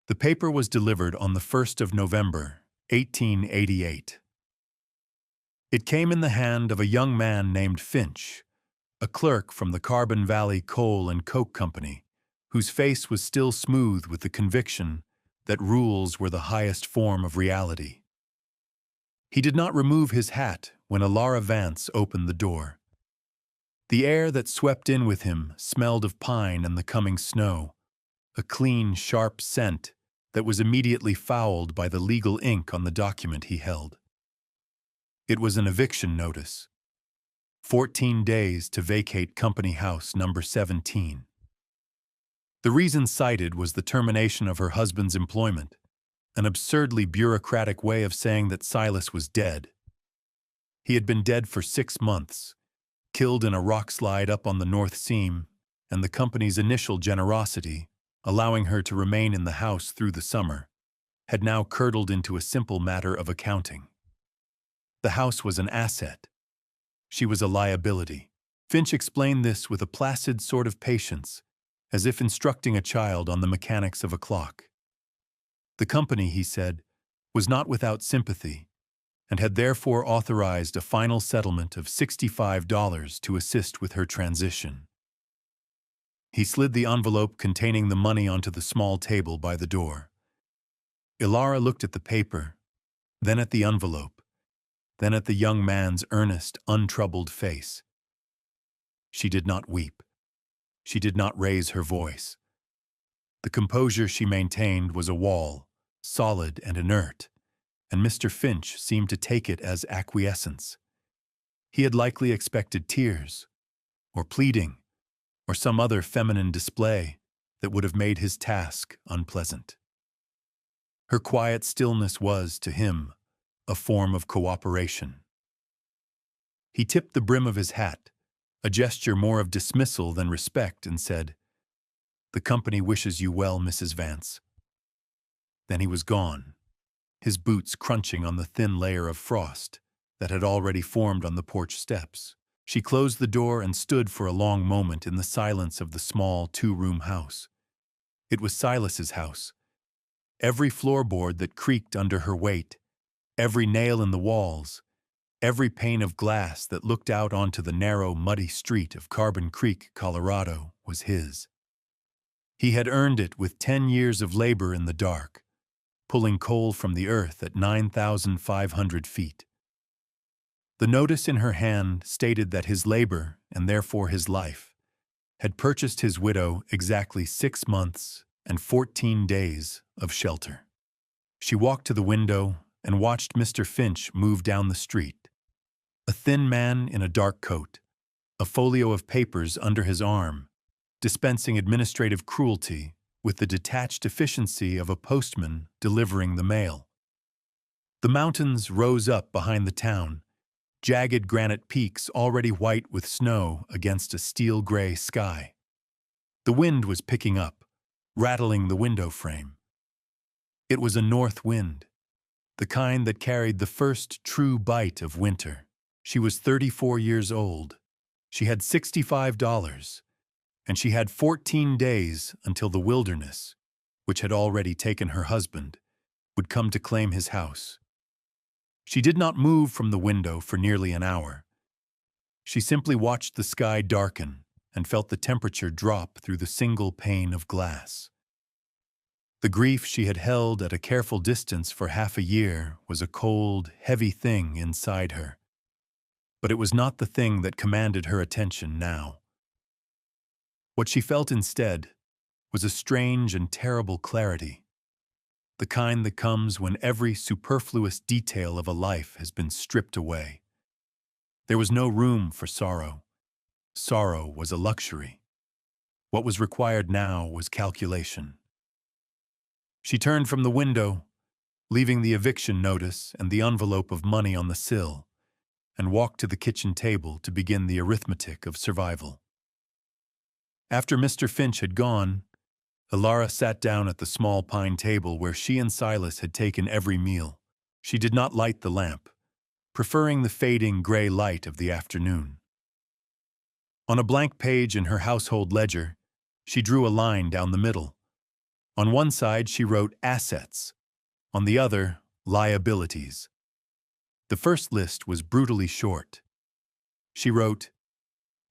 The paper was delivered on the 1st of November, 1888. It came in the hand of a young man named Finch, a clerk from the Carbon Valley Coal and Coke Company, whose face was still smooth with the conviction that rules were the highest form of reality. He did not remove his hat when Elara Vance opened the door. The air that swept in with him smelled of pine and the coming snow, a clean, sharp scent that was immediately fouled by the legal ink on the document he held. It was an eviction notice. 14 days to vacate Company House number 17. The reason cited was the termination of her husband's employment, an absurdly bureaucratic way of saying that Silas was dead. He had been dead for 6 months, killed in a rock slide up on the North Seam, and the company's initial generosity, allowing her to remain in the house through the summer, had now curdled into a simple matter of accounting. The house was an asset. She was a liability. Finch explained this with a placid sort of patience, as if instructing a child on the mechanics of a clock. The company, he said, was not without sympathy, and had therefore authorized a final settlement of $65 to assist with her transition. He slid the envelope containing the money onto the small table by the door. Elara looked at the paper, then at the envelope, then at the young man's earnest, untroubled face. She did not weep. She did not raise her voice. The composure she maintained was a wall, solid and inert, and Mr. Finch seemed to take it as acquiescence. He had likely expected tears, or pleading, or some other feminine display that would have made his task unpleasant. Her quiet stillness was, to him, a form of cooperation. He tipped the brim of his hat, a gesture more of dismissal than respect, and said, "The company wishes you well, Mrs. Vance." Then he was gone, his boots crunching on the thin layer of frost that had already formed on the porch steps. She closed the door and stood for a long moment in the silence of the small two-room house. It was Silas's house. Every floorboard that creaked under her weight, every nail in the walls, every pane of glass that looked out onto the narrow, muddy street of Carbon Creek, Colorado, was his. He had earned it with 10 years of labor in the dark, pulling coal from the earth at 9,500 feet. The notice in her hand stated that his labor, and therefore his life, had purchased his widow exactly 6 months and 14 days of shelter. She walked to the window and watched Mr. Finch move down the street. A thin man in a dark coat, a folio of papers under his arm, dispensing administrative cruelty with the detached efficiency of a postman delivering the mail. The mountains rose up behind the town, jagged granite peaks already white with snow against a steel-gray sky. The wind was picking up, rattling the window frame. It was a north wind, the kind that carried the first true bite of winter. She was 34 years old. She had $65, and she had 14 days until the wilderness, which had already taken her husband, would come to claim his house. She did not move from the window for nearly an hour. She simply watched the sky darken and felt the temperature drop through the single pane of glass. The grief she had held at a careful distance for half a year was a cold, heavy thing inside her. But it was not the thing that commanded her attention now. What she felt instead was a strange and terrible clarity, the kind that comes when every superfluous detail of a life has been stripped away. There was no room for sorrow. Sorrow was a luxury. What was required now was calculation. She turned from the window, leaving the eviction notice and the envelope of money on the sill, and walked to the kitchen table to begin the arithmetic of survival. After Mr. Finch had gone, Elara sat down at the small pine table where she and Silas had taken every meal. She did not light the lamp, preferring the fading gray light of the afternoon. On a blank page in her household ledger, she drew a line down the middle, On one side, she wrote assets. On the other, liabilities. The first list was brutally short. She wrote,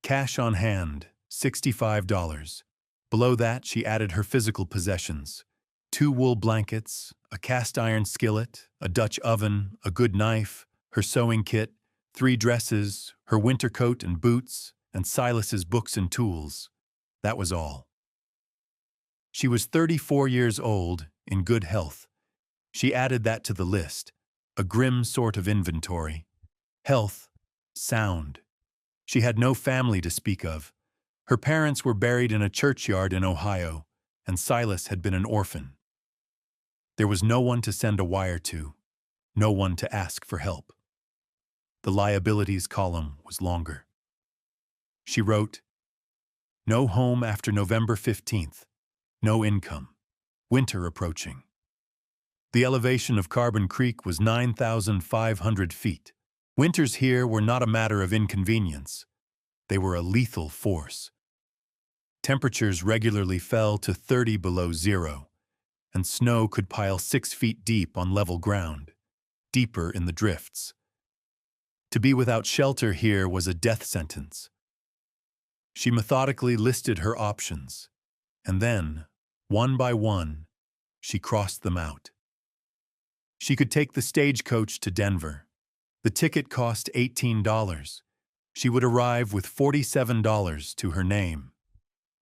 cash on hand, $65. Below that, she added her physical possessions: 2 wool blankets, a cast-iron skillet, a Dutch oven, a good knife, her sewing kit, 3 dresses, her winter coat and boots, and Silas's books and tools. That was all. She was 34 years old, in good health. She added that to the list, a grim sort of inventory. Health, sound. She had no family to speak of. Her parents were buried in a churchyard in Ohio, and Silas had been an orphan. There was no one to send a wire to, no one to ask for help. The liabilities column was longer. She wrote, no home after November 15th, no income, winter approaching. The elevation of Carbon Creek was 9,500 feet. Winters here were not a matter of inconvenience. They were a lethal force. Temperatures regularly fell to 30 below zero, and snow could pile 6 feet deep on level ground, deeper in the drifts. To be without shelter here was a death sentence. She methodically listed her options, and then, one by one, she crossed them out. She could take the stagecoach to Denver. The ticket cost $18. She would arrive with $47 to her name.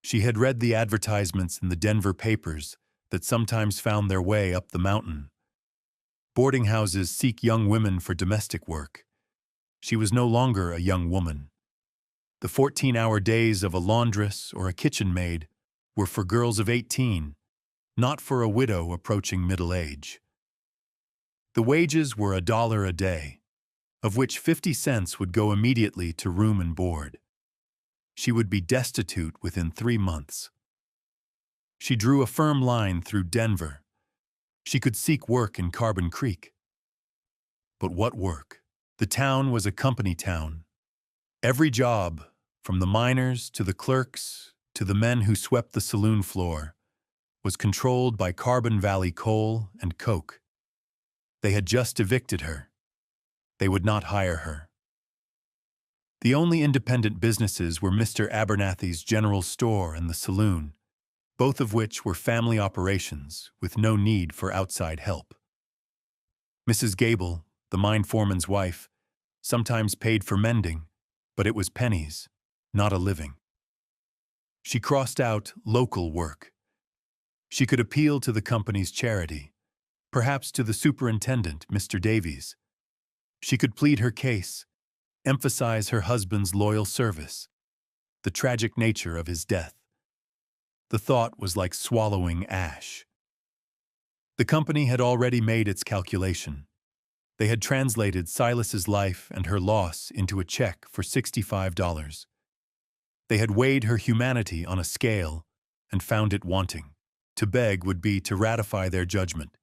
She had read the advertisements in the Denver papers that sometimes found their way up the mountain. Boarding houses seek young women for domestic work. She was no longer a young woman. The 14-hour days of a laundress or a kitchen maid were for girls of 18, not for a widow approaching middle age. The wages were $1 a day, of which 50 cents would go immediately to room and board. She would be destitute within 3 months. She drew a firm line through Denver. She could seek work in Carbon Creek. But what work? The town was a company town. Every job, from the miners to the clerks to the men who swept the saloon floor, was controlled by Carbon Valley Coal and Coke. They had just evicted her. They would not hire her. The only independent businesses were Mr. Abernathy's general store and the saloon, both of which were family operations with no need for outside help. Mrs. Gable, the mine foreman's wife, sometimes paid for mending, but it was pennies, not a living. She crossed out local work. She could appeal to the company's charity, perhaps to the superintendent, Mr. Davies. She could plead her case, emphasize her husband's loyal service, the tragic nature of his death. The thought was like swallowing ash. The company had already made its calculation. They had translated Silas's life and her loss into a check for $65. They had weighed her humanity on a scale and found it wanting. To beg would be to ratify their judgment,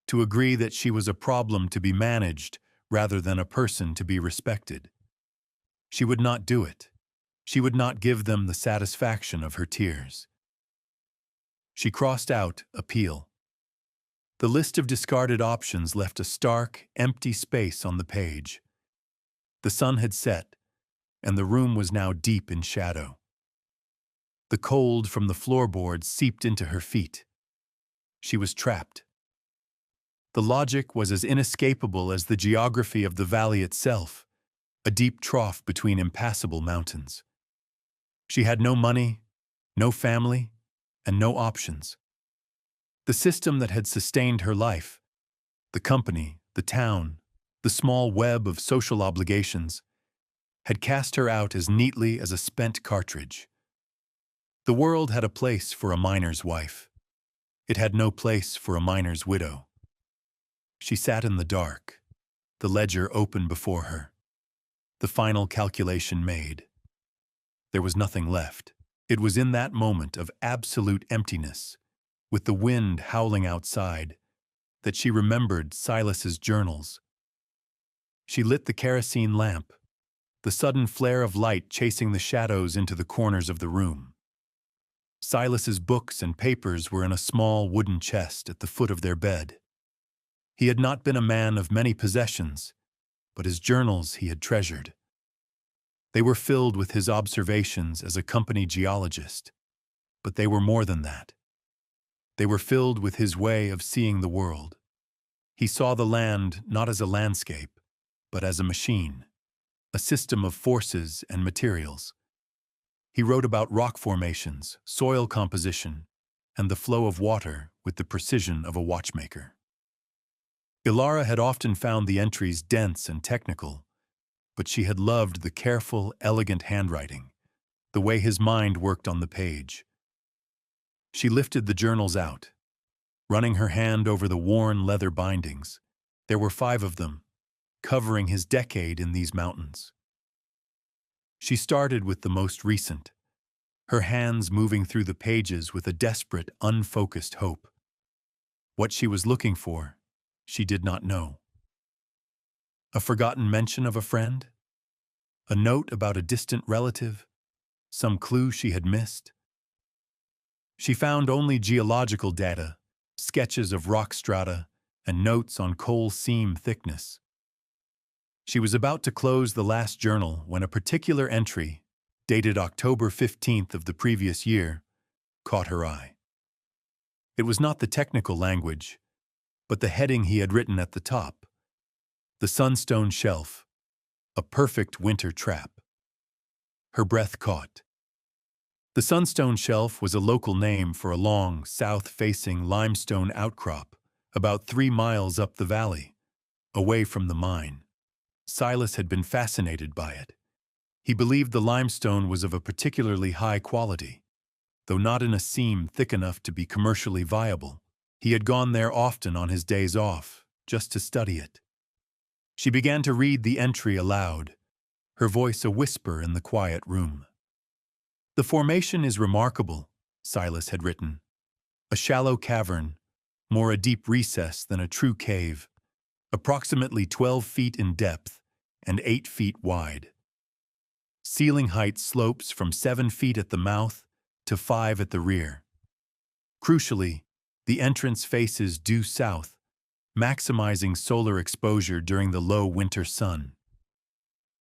to agree that she was a problem to be managed rather than a person to be respected. She would not do it. She would not give them the satisfaction of her tears. She crossed out appeal. The list of discarded options left a stark, empty space on the page. The sun had set, and the room was now deep in shadow. The cold from the floorboards seeped into her feet. She was trapped. The logic was as inescapable as the geography of the valley itself, a deep trough between impassable mountains. She had no money, no family, and no options. The system that had sustained her life, the company, the town, the small web of social obligations, had cast her out as neatly as a spent cartridge. The world had a place for a miner's wife. It had no place for a miner's widow. She sat in the dark, the ledger open before her, the final calculation made. There was nothing left. It was in that moment of absolute emptiness, with the wind howling outside, that she remembered Silas's journals. She lit the kerosene lamp, the sudden flare of light chasing the shadows into the corners of the room. Silas's books and papers were in a small wooden chest at the foot of their bed. He had not been a man of many possessions, but his journals he had treasured. They were filled with his observations as a company geologist, but they were more than that. They were filled with his way of seeing the world. He saw the land not as a landscape, but as a machine, a system of forces and materials. He wrote about rock formations, soil composition, and the flow of water with the precision of a watchmaker. Ilara had often found the entries dense and technical, but she had loved the careful, elegant handwriting, the way his mind worked on the page. She lifted the journals out, running her hand over the worn leather bindings. There were 5 of them, covering his decade in these mountains. She started with the most recent, her hands moving through the pages with a desperate, unfocused hope. What she was looking for, she did not know. A forgotten mention of a friend? A note about a distant relative? Some clue she had missed? She found only geological data, sketches of rock strata, and notes on coal seam thickness. She was about to close the last journal when a particular entry, dated October 15th of the previous year, caught her eye. It was not the technical language, but the heading he had written at the top: "The Sunstone Shelf, a perfect winter trap." Her breath caught. The Sunstone Shelf was a local name for a long, south-facing limestone outcrop about 3 miles up the valley, away from the mine. Silas had been fascinated by it. He believed the limestone was of a particularly high quality, though not in a seam thick enough to be commercially viable. He had gone there often on his days off, just to study it. She began to read the entry aloud, her voice a whisper in the quiet room. "The formation is remarkable," Silas had written. "A shallow cavern, more a deep recess than a true cave, approximately 12 feet in depth and 8 feet wide. Ceiling height slopes from 7 feet at the mouth to 5 at the rear. Crucially, the entrance faces due south, maximizing solar exposure during the low winter sun.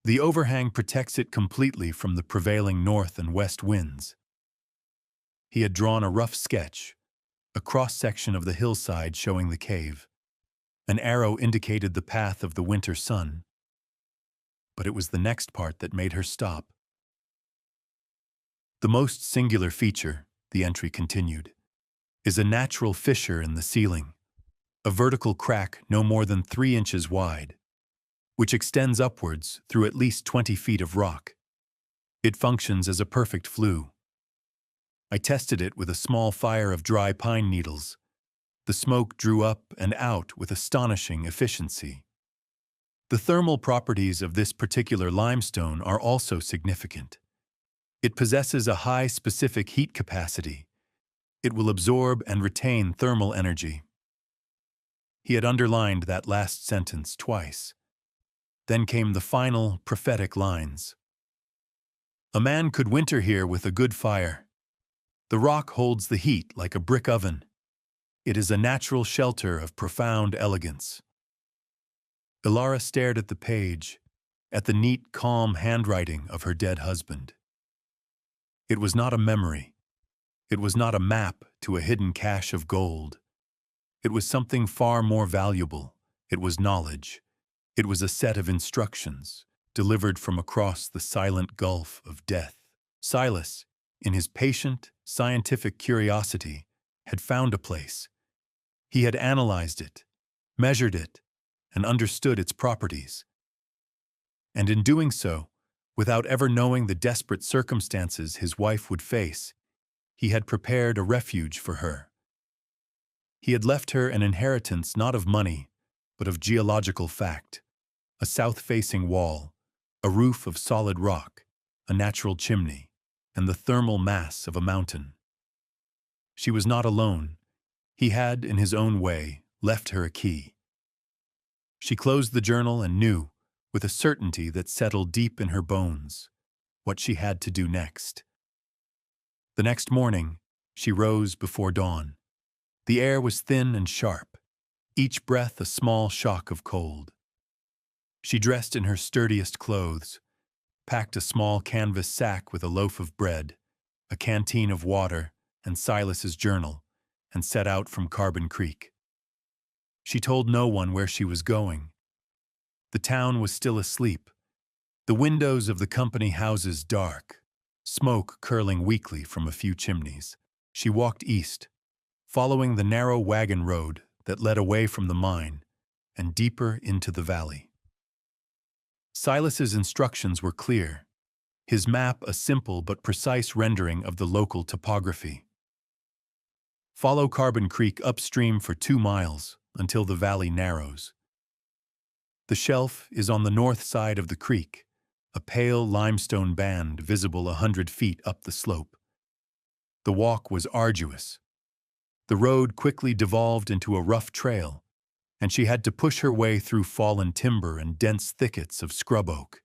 The overhang protects it completely from the prevailing north and west winds." He had drawn a rough sketch, a cross-section of the hillside showing the cave. An arrow indicated the path of the winter sun. But it was the next part that made her stop. "The most singular feature," the entry continued, "is a natural fissure in the ceiling, a vertical crack no more than 3 inches wide, which extends upwards through at least 20 feet of rock. It functions as a perfect flue. I tested it with a small fire of dry pine needles. The smoke drew up and out with astonishing efficiency. The thermal properties of this particular limestone are also significant. It possesses a high specific heat capacity. It will absorb and retain thermal energy." He had underlined that last sentence twice. Then came the final, prophetic lines. "A man could winter here with a good fire. The rock holds the heat like a brick oven. It is a natural shelter of profound elegance." Ilara stared at the page, at the neat, calm handwriting of her dead husband. It was not a memory. It was not a map to a hidden cache of gold. It was something far more valuable. It was knowledge. It was a set of instructions, delivered from across the silent gulf of death. Silas, in his patient, scientific curiosity, had found a place. He had analyzed it, measured it, and understood its properties. And in doing so, without ever knowing the desperate circumstances his wife would face, he had prepared a refuge for her. He had left her an inheritance not of money, but of geological fact: a south-facing wall, a roof of solid rock, a natural chimney, and the thermal mass of a mountain. She was not alone. He had, in his own way, left her a key. She closed the journal and knew, with a certainty that settled deep in her bones, what she had to do next. The next morning, She rose before dawn. The air was thin and sharp, each breath a small shock of cold. She dressed in her sturdiest clothes, packed a small canvas sack with a loaf of bread, a canteen of water, and Silas's journal, and set out from Carbon Creek. She told no one where she was going. The town was still asleep, the windows of the company houses dark, smoke curling weakly from a few chimneys. She walked east, following the narrow wagon road that led away from the mine and deeper into the valley. Silas's instructions were clear, his map a simple but precise rendering of the local topography. Follow Carbon Creek upstream for 2 miles until the valley narrows. The shelf is on the north side of the creek, a pale limestone band visible 100 feet up the slope. The walk was arduous. The road quickly devolved into a rough trail, and she had to push her way through fallen timber and dense thickets of scrub oak.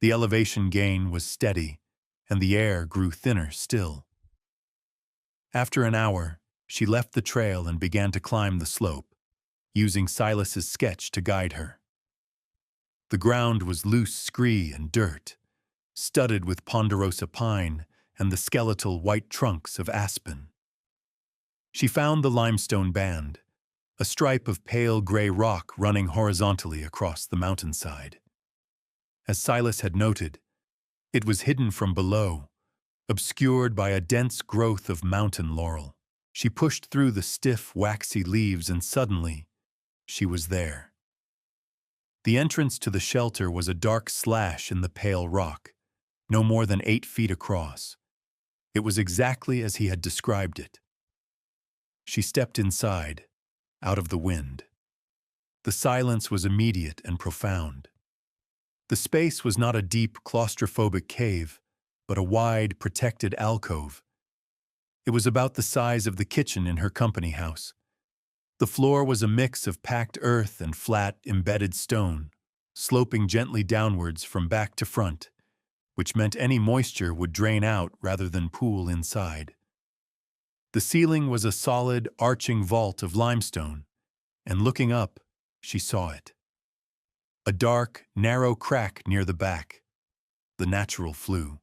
The elevation gain was steady, and the air grew thinner still. After an hour, she left the trail and began to climb the slope, using Silas's sketch to guide her. The ground was loose scree and dirt, studded with ponderosa pine and the skeletal white trunks of aspen. She found the limestone band, a stripe of pale gray rock running horizontally across the mountainside. As Silas had noted, it was hidden from below, obscured by a dense growth of mountain laurel. She pushed through the stiff, waxy leaves and suddenly, she was there. The entrance to the shelter was a dark slash in the pale rock, no more than 8 feet across. It was exactly as he had described it. She stepped inside, out of the wind. The silence was immediate and profound. The space was not a deep, claustrophobic cave, but a wide, protected alcove. It was about the size of the kitchen in her company house. The floor was a mix of packed earth and flat, embedded stone, sloping gently downwards from back to front, which meant any moisture would drain out rather than pool inside. The ceiling was a solid, arching vault of limestone, and looking up, she saw it. A dark, narrow crack near the back, the natural flue.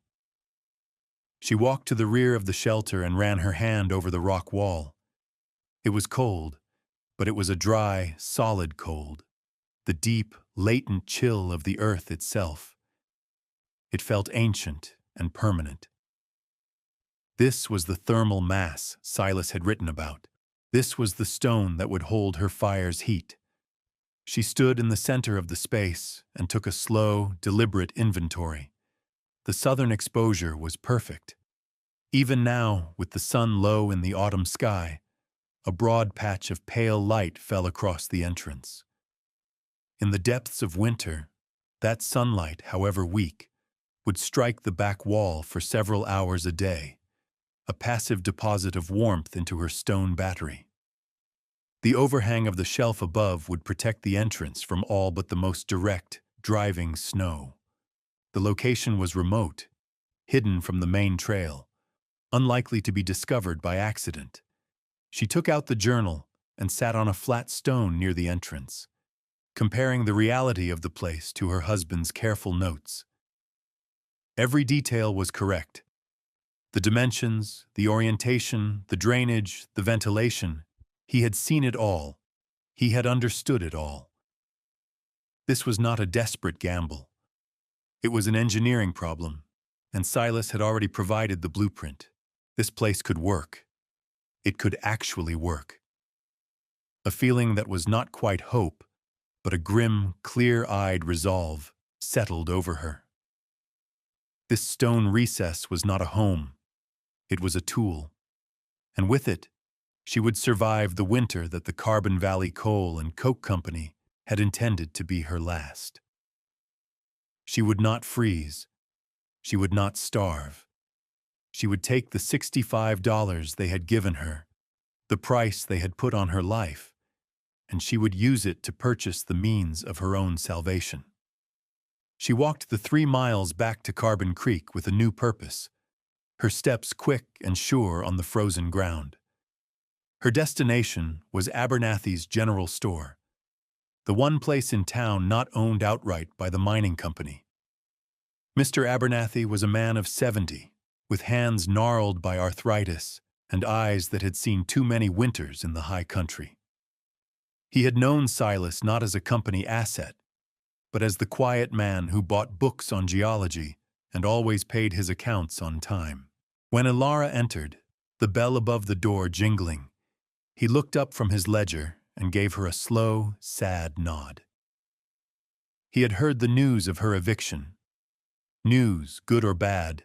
She walked to the rear of the shelter and ran her hand over the rock wall. It was cold, but it was a dry, solid cold, the deep, latent chill of the earth itself. It felt ancient and permanent. This was the thermal mass Silas had written about. This was the stone that would hold her fire's heat. She stood in the center of the space and took a slow, deliberate inventory. The southern exposure was perfect. Even now, with the sun low in the autumn sky, a broad patch of pale light fell across the entrance. In the depths of winter, that sunlight, however weak, would strike the back wall for several hours a day, a passive deposit of warmth into her stone battery. The overhang of the shelf above would protect the entrance from all but the most direct, driving snow. The location was remote, hidden from the main trail, unlikely to be discovered by accident. She took out the journal and sat on a flat stone near the entrance, comparing the reality of the place to her husband's careful notes. Every detail was correct. The dimensions, the orientation, the drainage, the ventilation. He had seen it all. He had understood it all. This was not a desperate gamble. It was an engineering problem, and Silas had already provided the blueprint. This place could work. It could actually work. A feeling that was not quite hope, but a grim, clear-eyed resolve settled over her. This stone recess was not a home. It was a tool. And with it, she would survive the winter that the Carbon Valley Coal and Coke Company had intended to be her last. She would not freeze. She would not starve. She would take the $65 they had given her, the price they had put on her life, and she would use it to purchase the means of her own salvation. She walked the 3 miles back to Carbon Creek with a new purpose, her steps quick and sure on the frozen ground. Her destination was Abernathy's General Store, the one place in town not owned outright by the mining company. Mr. Abernathy was a man of 70, with hands gnarled by arthritis and eyes that had seen too many winters in the high country. He had known Silas not as a company asset, but as the quiet man who bought books on geology and always paid his accounts on time. When Ilara entered, the bell above the door jingling, he looked up from his ledger and gave her a slow, sad nod. He had heard the news of her eviction. News, good or bad,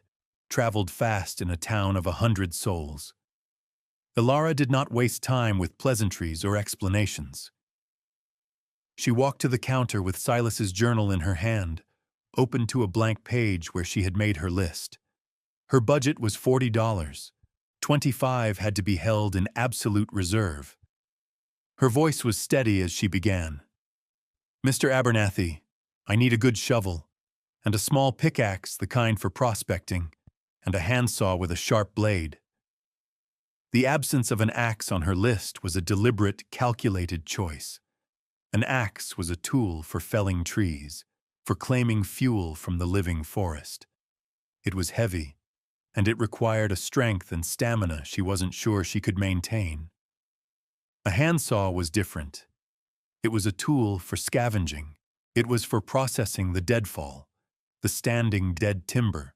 traveled fast in a town of 100 souls. Ilara did not waste time with pleasantries or explanations. She walked to the counter with Silas's journal in her hand, open to a blank page where she had made her list. Her budget was $40. $25 had to be held in absolute reserve. Her voice was steady as she began. "Mr. Abernathy, I need a good shovel, and a small pickaxe, the kind for prospecting, and a handsaw with a sharp blade." The absence of an axe on her list was a deliberate, calculated choice. An axe was a tool for felling trees, for claiming fuel from the living forest. It was heavy, and it required a strength and stamina she wasn't sure she could maintain. A handsaw was different. It was a tool for scavenging. It was for processing the deadfall, the standing dead timber,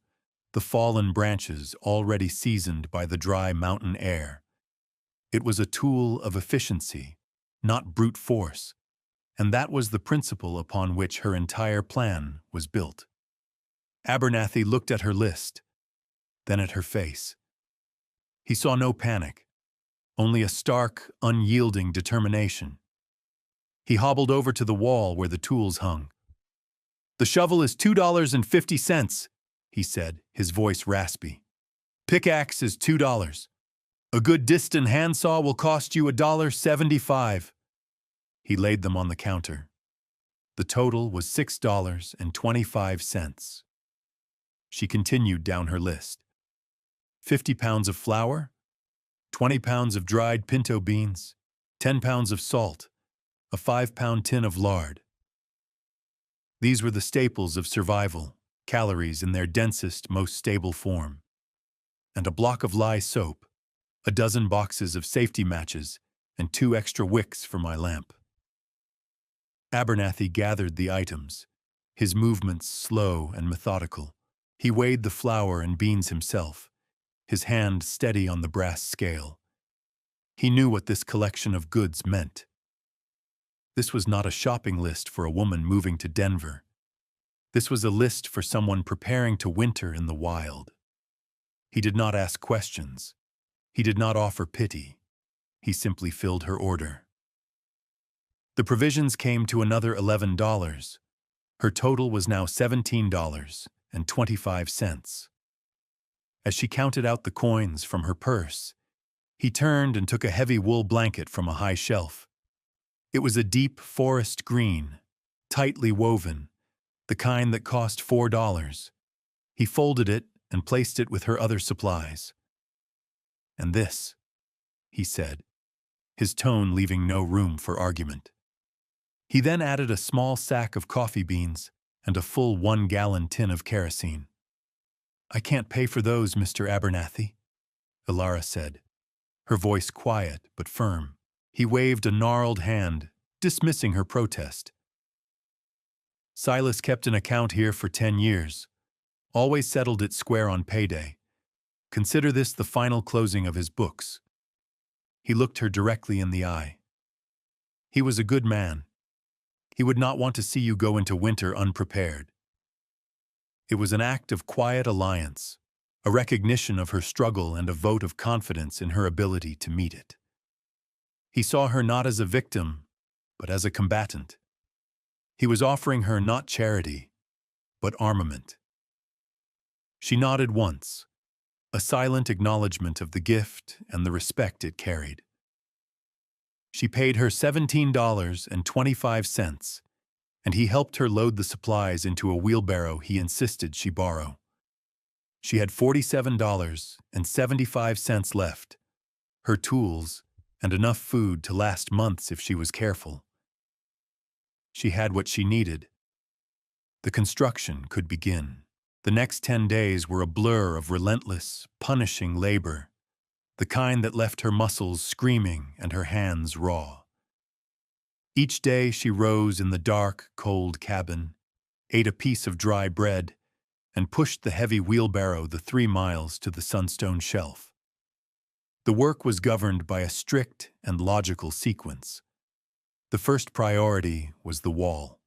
the fallen branches already seasoned by the dry mountain air. It was a tool of efficiency, not brute force, and that was the principle upon which her entire plan was built. Abernathy looked at her list, then at her face. He saw no panic, only a stark, unyielding determination. He hobbled over to the wall where the tools hung. "The shovel is $2.50, he said, his voice raspy. "Pickaxe is $2. A good distant handsaw will cost you $1.75. He laid them on the counter. The total was $6.25. She continued down her list. 50 pounds of flour, 20 pounds of dried pinto beans, 10 pounds of salt, a 5-pound tin of lard. These were the staples of survival, calories in their densest, most stable form. And a block of lye soap, a dozen boxes of safety matches, and 2 extra wicks for my lamp. Abernathy gathered the items, his movements slow and methodical. He weighed the flour and beans himself, his hand steady on the brass scale. He knew what this collection of goods meant. This was not a shopping list for a woman moving to Denver. This was a list for someone preparing to winter in the wild. He did not ask questions. He did not offer pity. He simply filled her order. The provisions came to another $11. Her total was now $17.25. As she counted out the coins from her purse, he turned and took a heavy wool blanket from a high shelf. It was a deep forest green, tightly woven, the kind that cost $4. He folded it and placed it with her other supplies. "And this," he said, his tone leaving no room for argument. He then added a small sack of coffee beans and a full 1-gallon tin of kerosene. "I can't pay for those, Mr. Abernathy," Ilara said, her voice quiet but firm. He waved a gnarled hand, dismissing her protest. "Silas kept an account here for 10 years, always settled it square on payday. Consider this the final closing of his books." He looked her directly in the eye. "He was a good man. He would not want to see you go into winter unprepared." It was an act of quiet alliance, a recognition of her struggle and a vote of confidence in her ability to meet it. He saw her not as a victim, but as a combatant. He was offering her not charity, but armament. She nodded once, a silent acknowledgement of the gift and the respect it carried. She paid her $17.25, and he helped her load the supplies into a wheelbarrow he insisted she borrow. She had $47.75 left, her tools, and enough food to last months if she was careful. She had what she needed. The construction could begin. The next 10 days were a blur of relentless, punishing labor, the kind that left her muscles screaming and her hands raw. Each day she rose in the dark, cold cabin, ate a piece of dry bread, and pushed the heavy wheelbarrow the 3 miles to the sunstone shelf. The work was governed by a strict and logical sequence. The first priority was the wall.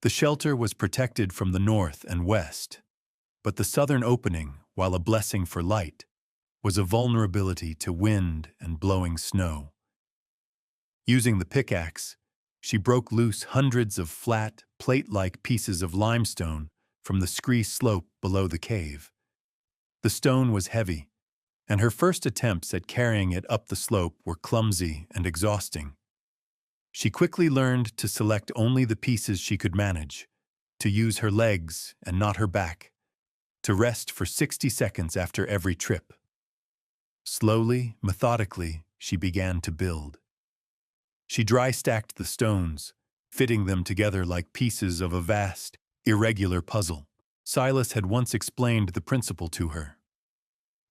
The shelter was protected from the north and west, but the southern opening, while a blessing for light, was a vulnerability to wind and blowing snow. Using the pickaxe, she broke loose hundreds of flat, plate-like pieces of limestone from the scree slope below the cave. The stone was heavy, and her first attempts at carrying it up the slope were clumsy and exhausting. She quickly learned to select only the pieces she could manage, to use her legs and not her back, to rest for 60 seconds after every trip. Slowly, methodically, she began to build. She dry-stacked the stones, fitting them together like pieces of a vast, irregular puzzle. Silas had once explained the principle to her.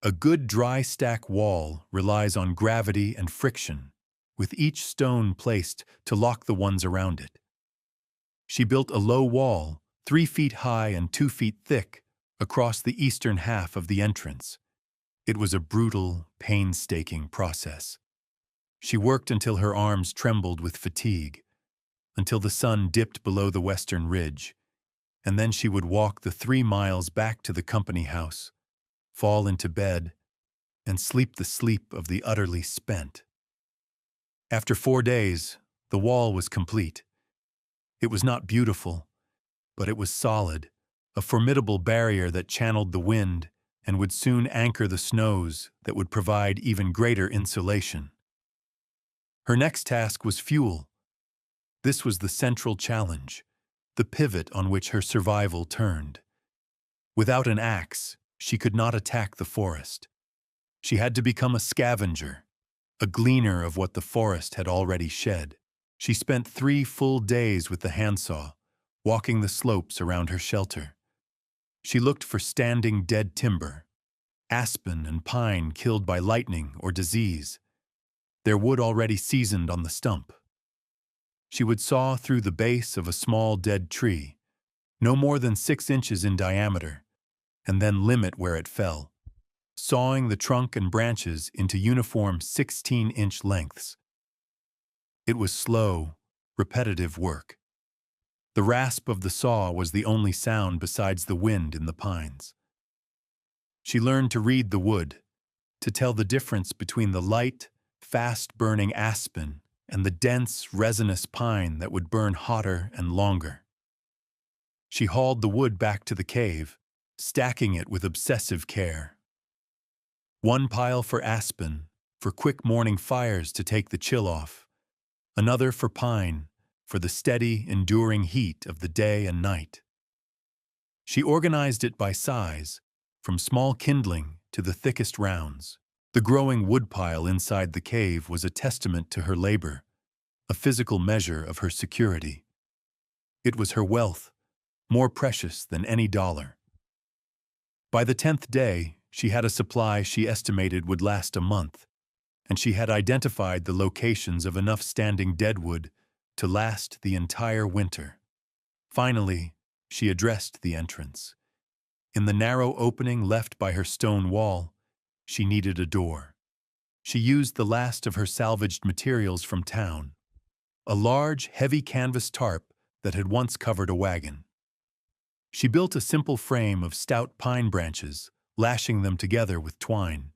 A good dry-stack wall relies on gravity and friction, with each stone placed to lock the ones around it. She built a low wall, 3 feet high and 2 feet thick, across the eastern half of the entrance. It was a brutal, painstaking process. She worked until her arms trembled with fatigue, until the sun dipped below the western ridge, and then she would walk the 3 miles back to the company house, fall into bed, and sleep the sleep of the utterly spent. After 4 days, the wall was complete. It was not beautiful, but it was solid, a formidable barrier that channeled the wind and would soon anchor the snows that would provide even greater insulation. Her next task was fuel. This was the central challenge, the pivot on which her survival turned. Without an axe, she could not attack the forest. She had to become a scavenger, a gleaner of what the forest had already shed. She spent 3 full days with the handsaw, walking the slopes around her shelter. She looked for standing dead timber, aspen and pine killed by lightning or disease, their wood already seasoned on the stump. She would saw through the base of a small dead tree, no more than 6 inches in diameter, and then limit where it fell, sawing the trunk and branches into uniform 16-inch lengths. It was slow, repetitive work. The rasp of the saw was the only sound besides the wind in the pines. She learned to read the wood, to tell the difference between the light, fast-burning aspen and the dense, resinous pine that would burn hotter and longer. She hauled the wood back to the cave, stacking it with obsessive care. 1 pile for aspen, for quick morning fires to take the chill off. Another for pine, for the steady, enduring heat of the day and night. She organized it by size, from small kindling to the thickest rounds. The growing woodpile inside the cave was a testament to her labor, a physical measure of her security. It was her wealth, more precious than any dollar. By the 10th day, she had a supply she estimated would last a month, and she had identified the locations of enough standing deadwood to last the entire winter. Finally, she addressed the entrance. In the narrow opening left by her stone wall, she needed a door. She used the last of her salvaged materials from town, a large, heavy canvas tarp that had once covered a wagon. She built a simple frame of stout pine branches, lashing them together with twine.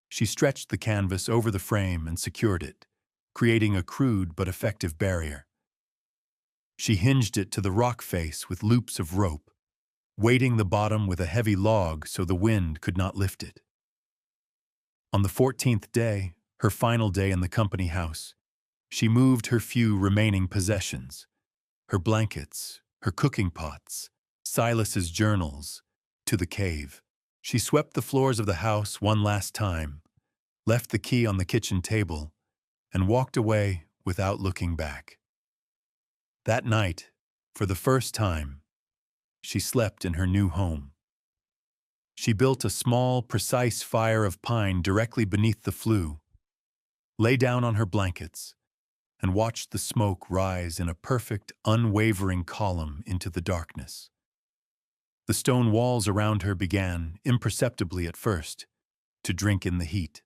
She stretched the canvas over the frame and secured it, creating a crude but effective barrier. She hinged it to the rock face with loops of rope, weighting the bottom with a heavy log so the wind could not lift it. On the 14th day, her final day in the company house, she moved her few remaining possessions, her blankets, her cooking pots, Silas's journals, to the cave. She swept the floors of the house one last time, left the key on the kitchen table, and walked away without looking back. That night, for the first time, she slept in her new home. She built a small, precise fire of pine directly beneath the flue, lay down on her blankets, and watched the smoke rise in a perfect, unwavering column into the darkness. The stone walls around her began, imperceptibly at first, to drink in the heat.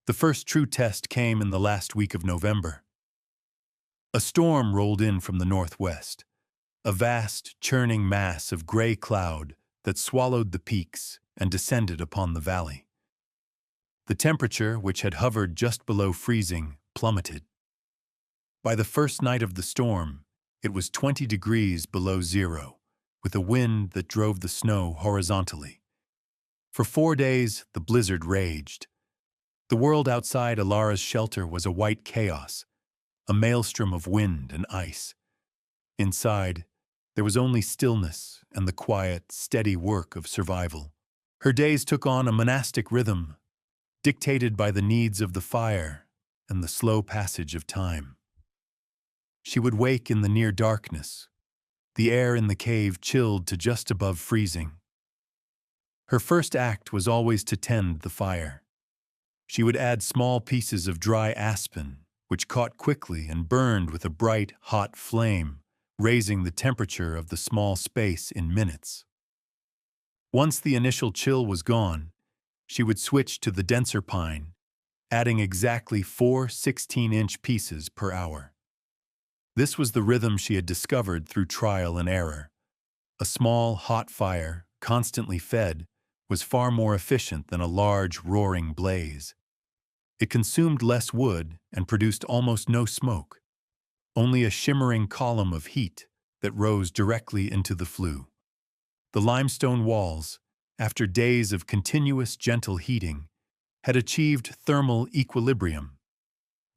The first true test came in the last week of November. A storm rolled in from the northwest, a vast, churning mass of gray cloud that swallowed the peaks and descended upon the valley. The temperature, which had hovered just below freezing, plummeted. By the first night of the storm, it was 20 degrees below zero, with a wind that drove the snow horizontally. For 4 days, the blizzard raged. The world outside Alara's shelter was a white chaos, a maelstrom of wind and ice. Inside, there was only stillness and the quiet, steady work of survival. Her days took on a monastic rhythm, dictated by the needs of the fire and the slow passage of time. She would wake in the near darkness, the air in the cave chilled to just above freezing. Her first act was always to tend the fire. She would add small pieces of dry aspen, which caught quickly and burned with a bright, hot flame, raising the temperature of the small space in minutes. Once the initial chill was gone, she would switch to the denser pine, adding exactly 4 16-inch pieces per hour. This was the rhythm she had discovered through trial and error. A small, hot fire, constantly fed, was far more efficient than a large, roaring blaze. It consumed less wood and produced almost no smoke, only a shimmering column of heat that rose directly into the flue. The limestone walls, after days of continuous gentle heating, had achieved thermal equilibrium.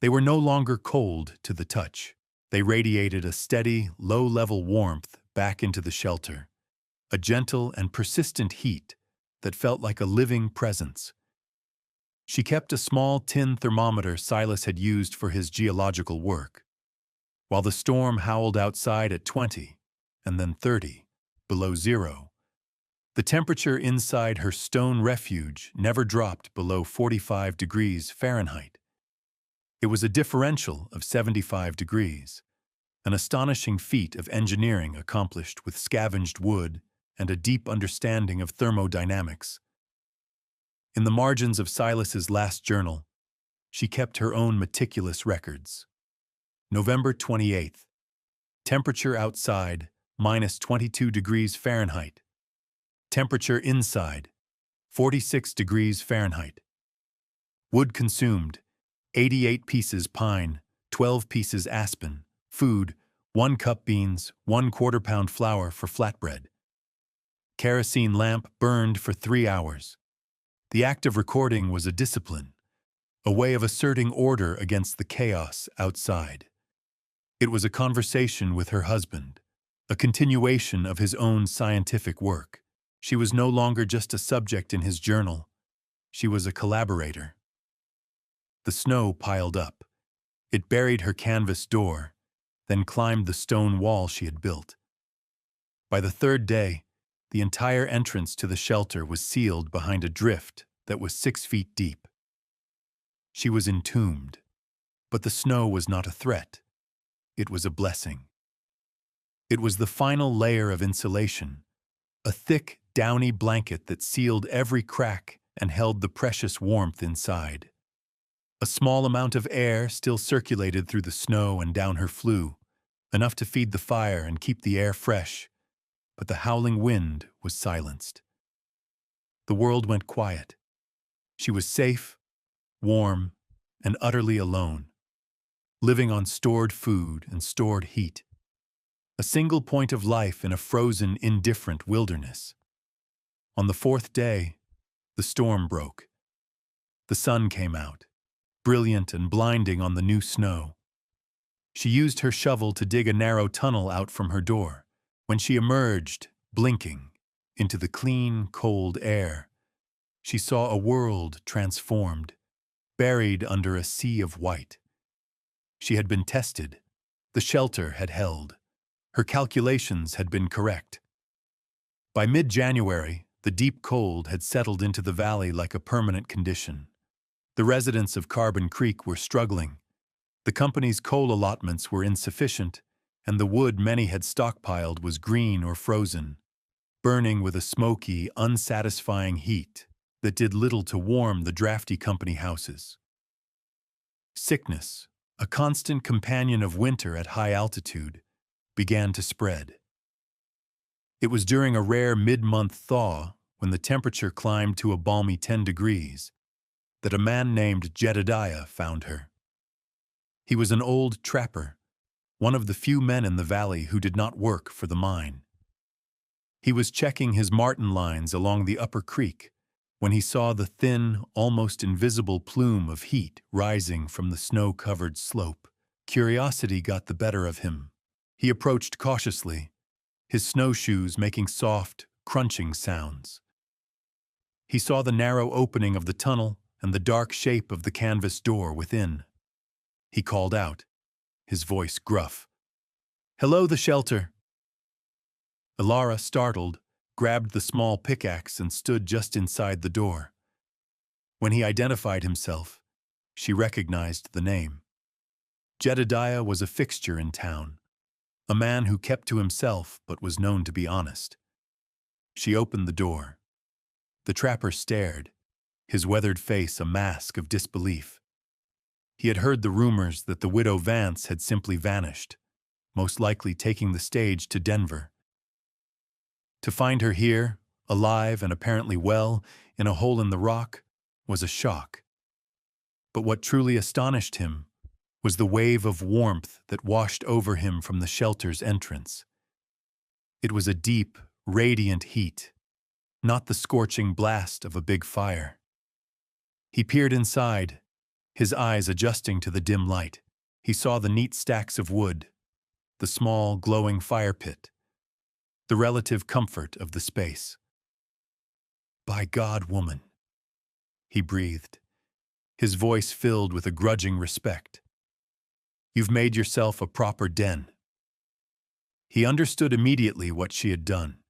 They were no longer cold to the touch. They radiated a steady, low-level warmth back into the shelter, a gentle and persistent heat that felt like a living presence. She kept a small tin thermometer Silas had used for his geological work. While the storm howled outside at 20, and then 30, below zero, the temperature inside her stone refuge never dropped below 45 degrees Fahrenheit. It was a differential of 75 degrees, an astonishing feat of engineering accomplished with scavenged wood and a deep understanding of thermodynamics. In the margins of Silas's last journal, she kept her own meticulous records. November 28th. Temperature outside, minus 22 degrees Fahrenheit. Temperature inside, 46 degrees Fahrenheit. Wood consumed, 88 pieces pine, 12 pieces aspen. Food, 1 cup beans, 1/4 pound flour for flatbread. Kerosene lamp burned for 3 hours. The act of recording was a discipline, a way of asserting order against the chaos outside. It was a conversation with her husband, a continuation of his own scientific work. She was no longer just a subject in his journal. She was a collaborator. The snow piled up. It buried her canvas door, then climbed the stone wall she had built. By the 3rd day, the entire entrance to the shelter was sealed behind a drift that was 6 feet deep. She was entombed, but the snow was not a threat. It was a blessing. It was the final layer of insulation, a thick, downy blanket that sealed every crack and held the precious warmth inside. A small amount of air still circulated through the snow and down her flue, enough to feed the fire and keep the air fresh, but the howling wind was silenced. The world went quiet. She was safe, warm, and utterly alone, living on stored food and stored heat. A single point of life in a frozen, indifferent wilderness. On the 4th day, the storm broke. The sun came out, brilliant and blinding on the new snow. She used her shovel to dig a narrow tunnel out from her door. When she emerged, blinking, into the clean, cold air. She saw a world transformed, buried under a sea of white. She had been tested. The shelter had held. Her calculations had been correct. By mid-January, the deep cold had settled into the valley like a permanent condition. The residents of Carbon Creek were struggling. The company's coal allotments were insufficient, and the wood many had stockpiled was green or frozen, burning with a smoky, unsatisfying heat that did little to warm the drafty company houses. Sickness, a constant companion of winter at high altitude, began to spread. It was during a rare mid-month thaw, when the temperature climbed to a balmy 10 degrees, that a man named Jedediah found her. He was an old trapper, one of the few men in the valley who did not work for the mine. He was checking his marten lines along the upper creek when he saw the thin, almost invisible plume of heat rising from the snow-covered slope. Curiosity got the better of him. He approached cautiously, his snowshoes making soft, crunching sounds. He saw the narrow opening of the tunnel and the dark shape of the canvas door within. He called out, his voice gruff. "Hello, the shelter." Ilara, startled, grabbed the small pickaxe and stood just inside the door. When he identified himself, she recognized the name. Jedediah was a fixture in town, a man who kept to himself but was known to be honest. She opened the door. The trapper stared, his weathered face a mask of disbelief. He had heard the rumors that the widow Vance had simply vanished, most likely taking the stage to Denver. To find her here, alive and apparently well, in a hole in the rock, was a shock. But what truly astonished him was the wave of warmth that washed over him from the shelter's entrance. It was a deep, radiant heat, not the scorching blast of a big fire. He peered inside, his eyes adjusting to the dim light. He saw the neat stacks of wood, the small, glowing fire pit, the relative comfort of the space. "By God, woman," he breathed, his voice filled with a grudging respect. "You've made yourself a proper den." He understood immediately what she had done.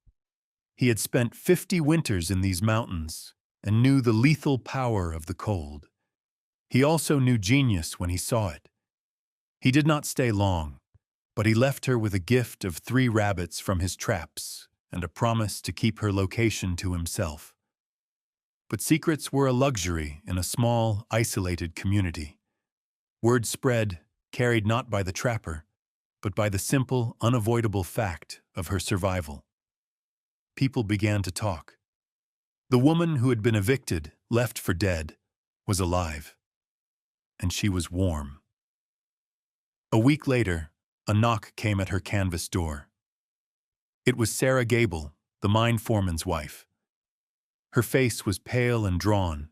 He had spent 50 winters in these mountains and knew the lethal power of the cold. He also knew genius when he saw it. He did not stay long, but he left her with a gift of 3 rabbits from his traps and a promise to keep her location to himself. But secrets were a luxury in a small, isolated community. Word spread, carried not by the trapper, but by the simple, unavoidable fact of her survival. People began to talk. The woman who had been evicted, left for dead, was alive. And she was warm. A week later, a knock came at her canvas door. It was Sarah Gable, the mine foreman's wife. Her face was pale and drawn,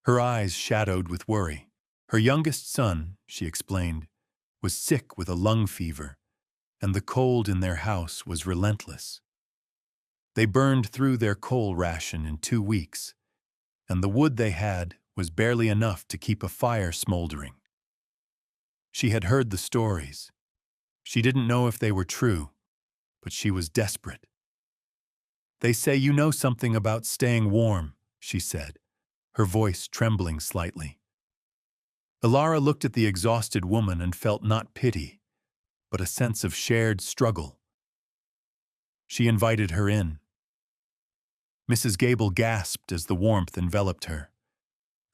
her eyes shadowed with worry. Her youngest son, she explained, was sick with a lung fever, and the cold in their house was relentless. They burned through their coal ration in 2 weeks, and the wood they had was barely enough to keep a fire smoldering. She had heard the stories. She didn't know if they were true, but she was desperate. "They say you know something about staying warm," she said, her voice trembling slightly. Ilara looked at the exhausted woman and felt not pity, but a sense of shared struggle. She invited her in. Mrs. Gable gasped as the warmth enveloped her.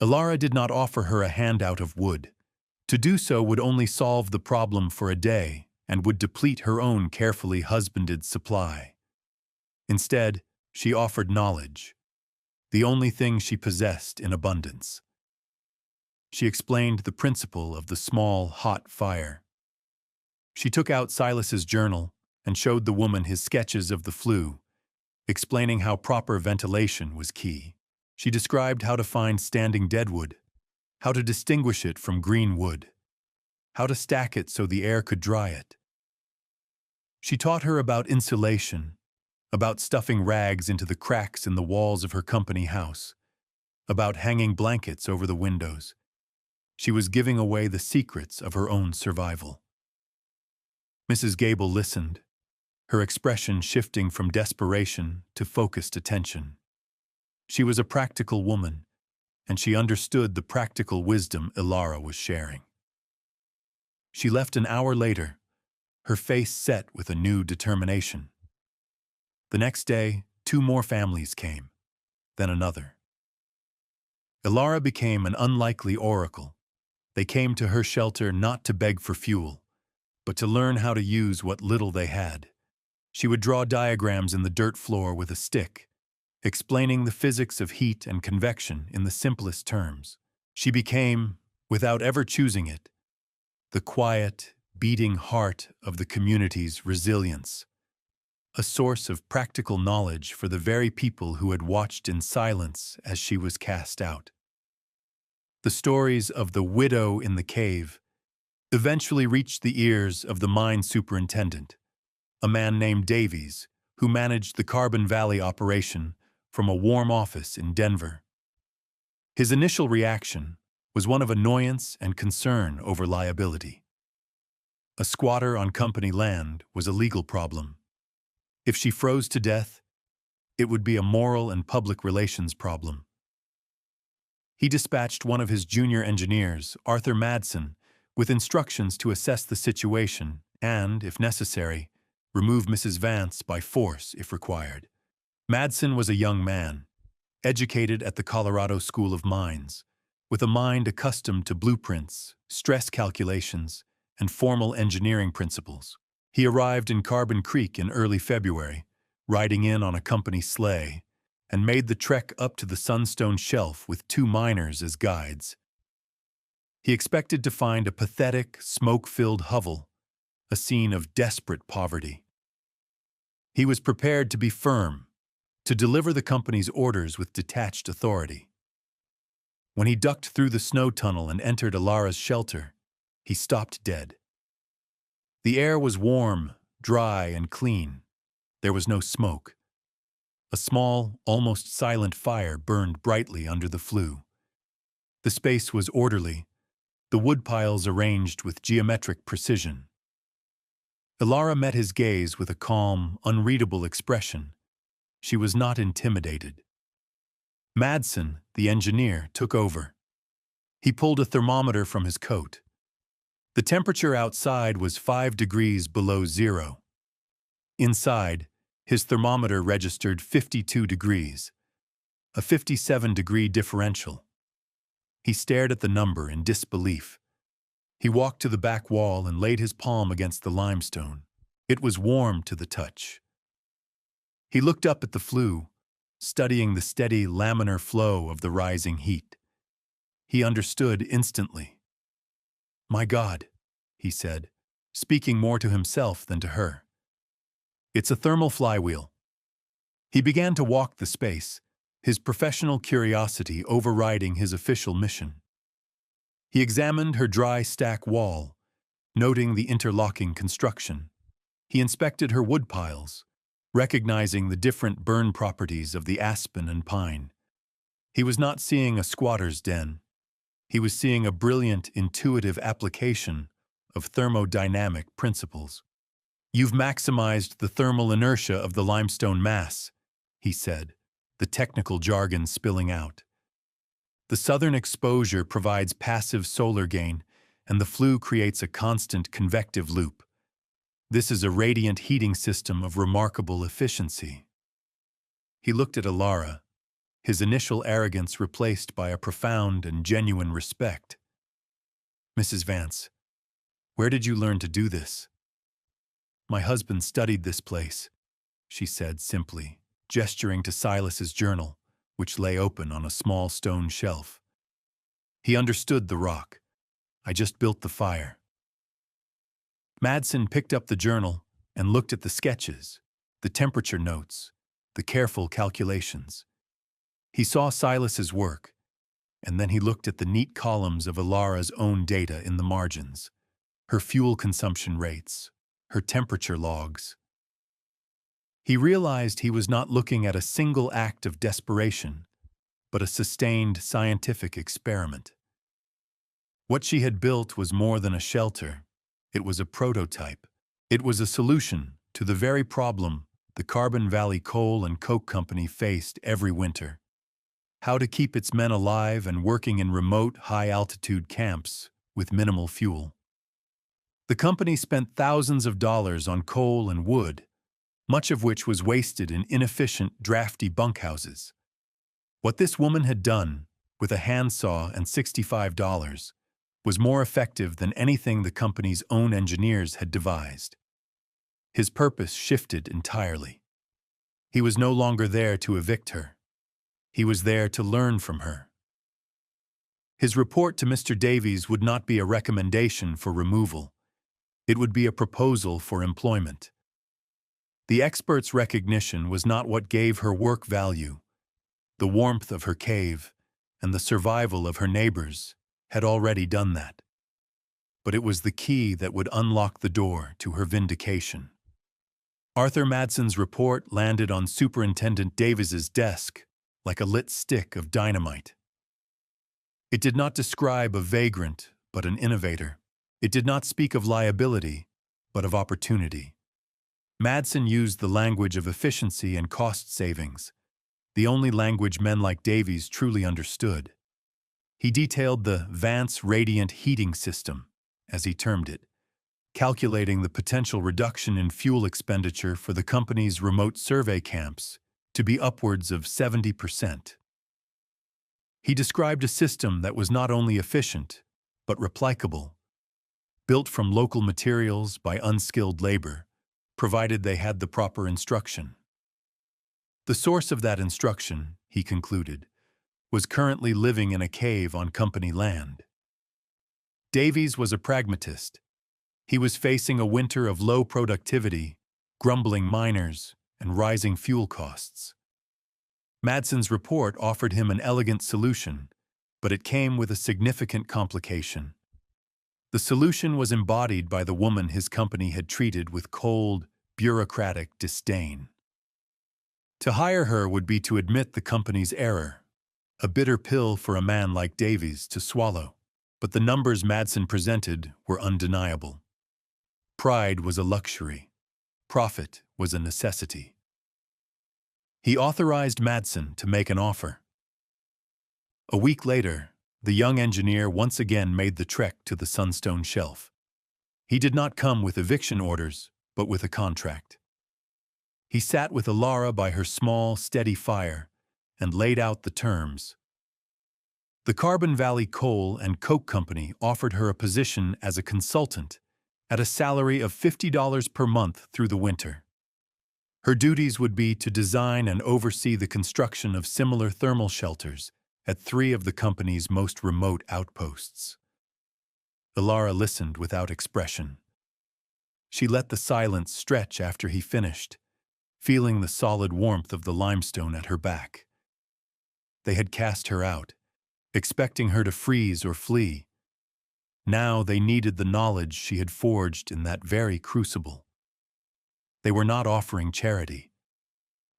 Ilara did not offer her a handout of wood. To do so would only solve the problem for a day and would deplete her own carefully husbanded supply. Instead, she offered knowledge, the only thing she possessed in abundance. She explained the principle of the small, hot fire. She took out Silas's journal and showed the woman his sketches of the flue, explaining how proper ventilation was key. She described how to find standing deadwood, how to distinguish it from green wood, how to stack it so the air could dry it. She taught her about insulation, about stuffing rags into the cracks in the walls of her company house, about hanging blankets over the windows. She was giving away the secrets of her own survival. Mrs. Gable listened, her expression shifting from desperation to focused attention. She was a practical woman, and she understood the practical wisdom Ilara was sharing. She left an hour later, her face set with a new determination. The next day, 2 more families came, then another. Ilara became an unlikely oracle. They came to her shelter not to beg for fuel, but to learn how to use what little they had. She would draw diagrams in the dirt floor with a stick, explaining the physics of heat and convection in the simplest terms. She became, without ever choosing it, the quiet, beating heart of the community's resilience, a source of practical knowledge for the very people who had watched in silence as she was cast out. The stories of the widow in the cave eventually reached the ears of the mine superintendent, a man named Davies, who managed the Carbon Valley operation from a warm office in Denver. His initial reaction was one of annoyance and concern over liability. A squatter on company land was a legal problem. If she froze to death, it would be a moral and public relations problem. He dispatched one of his junior engineers, Arthur Madsen, with instructions to assess the situation and, if necessary, remove Mrs. Vance by force if required. Madsen was a young man, educated at the Colorado School of Mines, with a mind accustomed to blueprints, stress calculations, and formal engineering principles. He arrived in Carbon Creek in early February, riding in on a company sleigh, and made the trek up to the Sunstone Shelf with 2 miners as guides. He expected to find a pathetic, smoke-filled hovel, a scene of desperate poverty. He was prepared to be firm, to deliver the company's orders with detached authority. When he ducked through the snow tunnel and entered Ilara's shelter, he stopped dead. The air was warm, dry, and clean. There was no smoke. A small, almost silent fire burned brightly under the flue. The space was orderly, the wood piles arranged with geometric precision. Ilara met his gaze with a calm, unreadable expression. She was not intimidated. Madsen, the engineer, took over. He pulled a thermometer from his coat. The temperature outside was 5 degrees below zero. Inside, his thermometer registered 52 degrees, a 57-degree differential. He stared at the number in disbelief. He walked to the back wall and laid his palm against the limestone. It was warm to the touch. He looked up at the flue, studying the steady laminar flow of the rising heat. He understood instantly. "My God," he said, speaking more to himself than to her. "It's a thermal flywheel." He began to walk the space, his professional curiosity overriding his official mission. He examined her dry stack wall, noting the interlocking construction. He inspected her wood piles, recognizing the different burn properties of the aspen and pine. He was not seeing a squatter's den. He was seeing a brilliant, intuitive application of thermodynamic principles. "You've maximized the thermal inertia of the limestone mass," he said, the technical jargon spilling out. "The southern exposure provides passive solar gain, and the flue creates a constant convective loop. This is a radiant heating system of remarkable efficiency." He looked at Ilara, his initial arrogance replaced by a profound and genuine respect. "Mrs. Vance, where did you learn to do this?" "My husband studied this place," she said simply, gesturing to Silas's journal, which lay open on a small stone shelf. "He understood the rock. I just built the fire." Madsen picked up the journal and looked at the sketches, the temperature notes, the careful calculations. He saw Silas's work, and then he looked at the neat columns of Ilara's own data in the margins, her fuel consumption rates, her temperature logs. He realized he was not looking at a single act of desperation, but a sustained scientific experiment. What she had built was more than a shelter. It was a prototype. It was a solution to the very problem the Carbon Valley Coal and Coke Company faced every winter: how to keep its men alive and working in remote, high-altitude camps with minimal fuel. The company spent thousands of dollars on coal and wood, much of which was wasted in inefficient, drafty bunkhouses. What this woman had done, with a handsaw and $65, was more effective than anything the company's own engineers had devised. His purpose shifted entirely. He was no longer there to evict her. He was there to learn from her. His report to Mr. Davies would not be a recommendation for removal. It would be a proposal for employment. The expert's recognition was not what gave her work value. The warmth of her cave and the survival of her neighbors had already done that. But it was the key that would unlock the door to her vindication. Arthur Madson's report landed on Superintendent Davies's desk like a lit stick of dynamite. It did not describe a vagrant, but an innovator. It did not speak of liability, but of opportunity. Madson used the language of efficiency and cost savings, the only language men like Davies truly understood. He detailed the Vance Radiant Heating System, as he termed it, calculating the potential reduction in fuel expenditure for the company's remote survey camps to be upwards of 70%. He described a system that was not only efficient, but replicable, built from local materials by unskilled labor, provided they had the proper instruction. The source of that instruction, he concluded, was currently living in a cave on company land. Davies was a pragmatist. He was facing a winter of low productivity, grumbling miners, and rising fuel costs. Madson's report offered him an elegant solution, but it came with a significant complication. The solution was embodied by the woman his company had treated with cold, bureaucratic disdain. To hire her would be to admit the company's error, a bitter pill for a man like Davies to swallow, but the numbers Madson presented were undeniable. Pride was a luxury. Profit was a necessity. He authorized Madson to make an offer. A week later, the young engineer once again made the trek to the Sunstone Shelf. He did not come with eviction orders, but with a contract. He sat with Alara by her small, steady fire and laid out the terms. The Carbon Valley Coal and Coke Company offered her a position as a consultant at a salary of $50 per month through the winter. Her duties would be to design and oversee the construction of similar thermal shelters at 3 of the company's most remote outposts. Alara listened without expression. She let the silence stretch after he finished, feeling the solid warmth of the limestone at her back. They had cast her out, expecting her to freeze or flee. Now they needed the knowledge she had forged in that very crucible. They were not offering charity.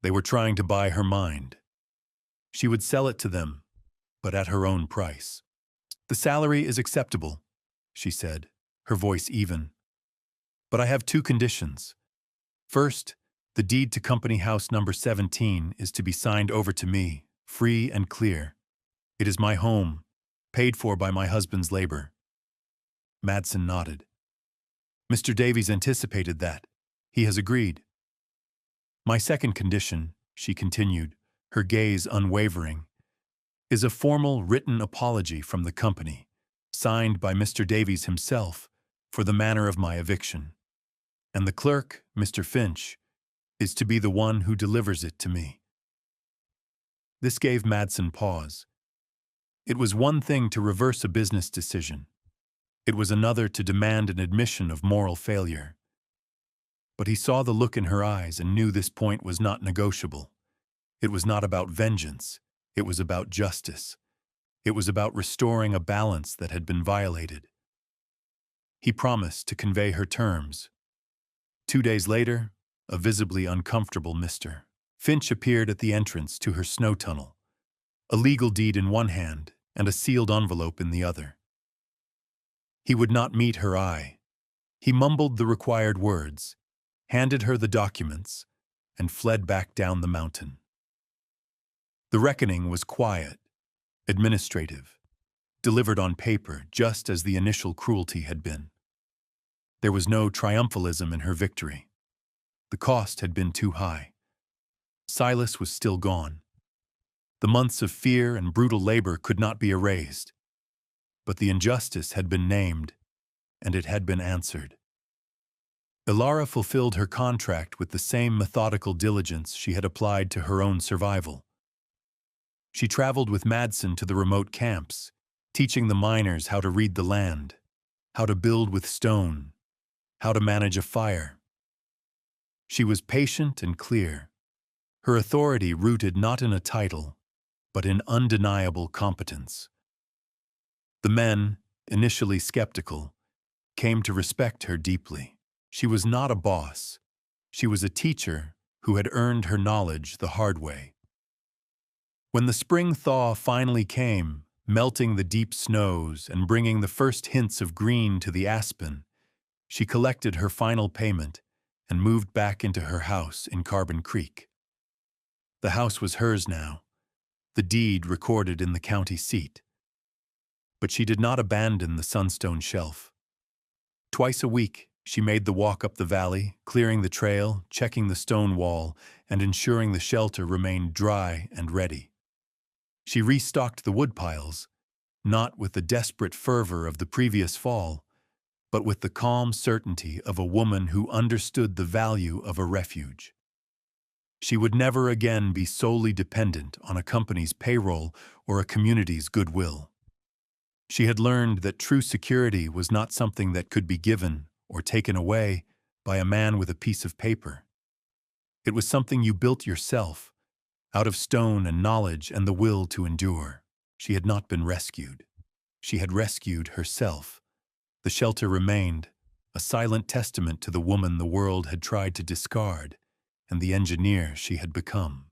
They were trying to buy her mind. She would sell it to them, but at her own price. "The salary is acceptable," she said, her voice even. "But I have 2 conditions. First, the deed to Company House number 17 is to be signed over to me, free and clear. It is my home, paid for by my husband's labor." Madson nodded. "Mr. Davies anticipated that. He has agreed." "My second condition," she continued, her gaze unwavering, "is a formal written apology from the company, signed by Mr. Davies himself, for the manner of my eviction. And the clerk, Mr. Finch, is to be the one who delivers it to me." This gave Madson pause. It was one thing to reverse a business decision. It was another to demand an admission of moral failure. But he saw the look in her eyes and knew this point was not negotiable. It was not about vengeance. It was about justice. It was about restoring a balance that had been violated. He promised to convey her terms. 2 days later, a visibly uncomfortable Mr. Finch appeared at the entrance to her snow tunnel, a legal deed in one hand and a sealed envelope in the other. He would not meet her eye. He mumbled the required words, handed her the documents, and fled back down the mountain. The reckoning was quiet, administrative, delivered on paper just as the initial cruelty had been. There was no triumphalism in her victory. The cost had been too high. Silas was still gone. The months of fear and brutal labor could not be erased. But the injustice had been named, and it had been answered. Ilara fulfilled her contract with the same methodical diligence she had applied to her own survival. She traveled with Madsen to the remote camps, teaching the miners how to read the land, how to build with stone, how to manage a fire. She was patient and clear, her authority rooted not in a title, but in undeniable competence. The men, initially skeptical, came to respect her deeply. She was not a boss. She was a teacher who had earned her knowledge the hard way. When the spring thaw finally came, melting the deep snows and bringing the first hints of green to the aspen, she collected her final payment and moved back into her house in Carbon Creek. The house was hers now, the deed recorded in the county seat. But she did not abandon the sunstone shelf. Twice a week, she made the walk up the valley, clearing the trail, checking the stone wall, and ensuring the shelter remained dry and ready. She restocked the woodpiles, not with the desperate fervor of the previous fall, but with the calm certainty of a woman who understood the value of a refuge. She would never again be solely dependent on a company's payroll or a community's goodwill. She had learned that true security was not something that could be given or taken away by a man with a piece of paper. It was something you built yourself, out of stone and knowledge and the will to endure. She had not been rescued. She had rescued herself. The shelter remained, a silent testament to the woman the world had tried to discard and the engineer she had become.